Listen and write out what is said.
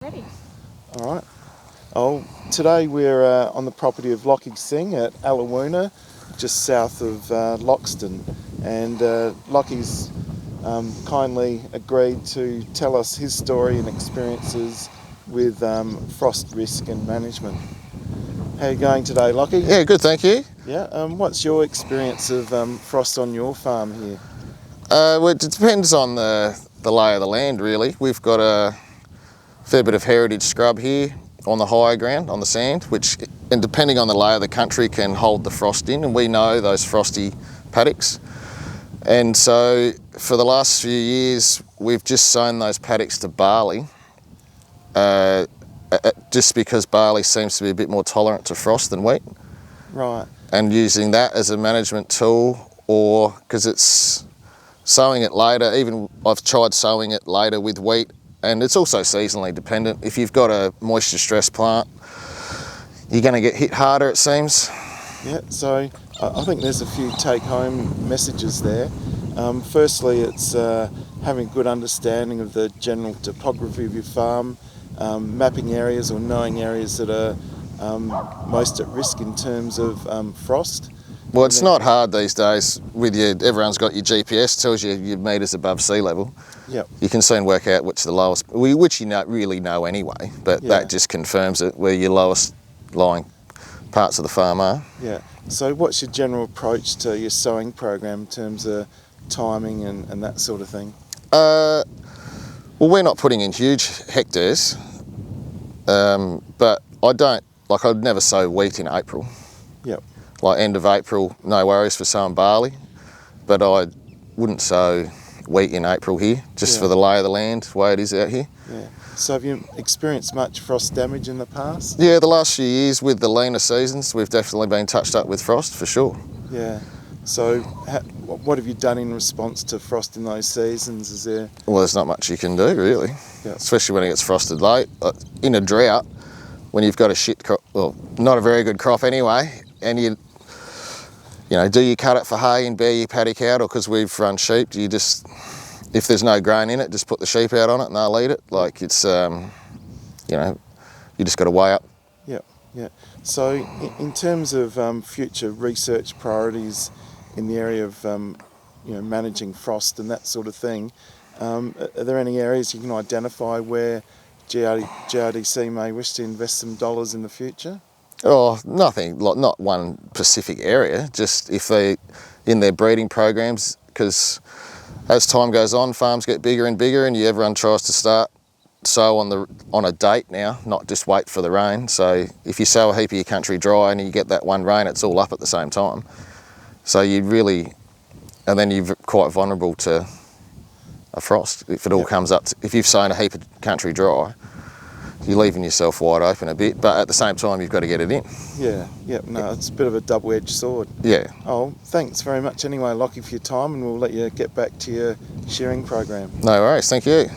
Ready. All right. Oh, today we're on the property of Lachie Singh at Alawoona, just south of Loxton, and Lachie's kindly agreed to tell us his story and experiences with frost risk and management. How are you going today, Lachie? Yeah, good, thank you. Yeah. What's your experience of frost on your farm here? Well, it depends on the lay of the land, really. We've got a fair bit of heritage scrub here on the higher ground, on the sand, which, and depending on the lay of the country, can hold the frost in, and we know those frosty paddocks. And so for the last few years, we've just sown those paddocks to barley, just because barley seems to be a bit more tolerant to frost than wheat. Right. And using that as a management tool, or because it's sowing it later, even I've tried sowing it later with wheat, and it's also seasonally dependent. If you've got a moisture stressed plant, you're going to get hit harder, it seems. Yeah, so I think there's a few take-home messages there. Firstly, it's having a good understanding of the general topography of your farm, mapping areas or knowing areas that are most at risk in terms of frost. Well, it's not hard these days. With everyone's got your GPS, tells you your metres above sea level. Yep. You can soon work out which the lowest, which you really know anyway, but Yeah. that just confirms it, where your lowest lying parts of the farm are. Yeah. So what's your general approach to your sowing program in terms of timing and that sort of thing? Well, we're not putting in huge hectares, but I'd never sow wheat in April. Yep. Like end of April, no worries for sowing barley, but I wouldn't sow wheat in April here, just for the lay of the land, the way it is out here. Yeah. So have you experienced much frost damage in the past? Yeah, the last few years with the leaner seasons, we've definitely been touched up with frost, for sure. Yeah. So what have you done in response to frost in those seasons? Is there... Well, there's not much you can do, really. Yep. Especially when it gets frosted late. In a drought, when you've got a shit crop, well, not a very good crop anyway, and do you cut it for hay and bear your paddock out, or because we've run sheep, do you just, if there's no grain in it, just put the sheep out on it and they'll eat it? Like it's, you just got to weigh up. Yeah, yeah. So in terms of future research priorities in the area of managing frost and that sort of thing, are there any areas you can identify where GRDC may wish to invest some dollars in the future? Oh, nothing, not one specific area, just if they, in their breeding programs, because as time goes on, farms get bigger and bigger, and everyone tries to sow on a date now, not just wait for the rain. So if you sow a heap of your country dry and you get that one rain, it's all up at the same time. So and then you're quite vulnerable to a frost if it all comes up. If you've sown a heap of country dry, you're leaving yourself wide open a bit, but at the same time you've got to get it in. Yeah, no, it's a bit of a double-edged sword. Yeah. Oh, thanks very much anyway, Lachie, for your time, and we'll let you get back to your shearing program. No worries, thank you.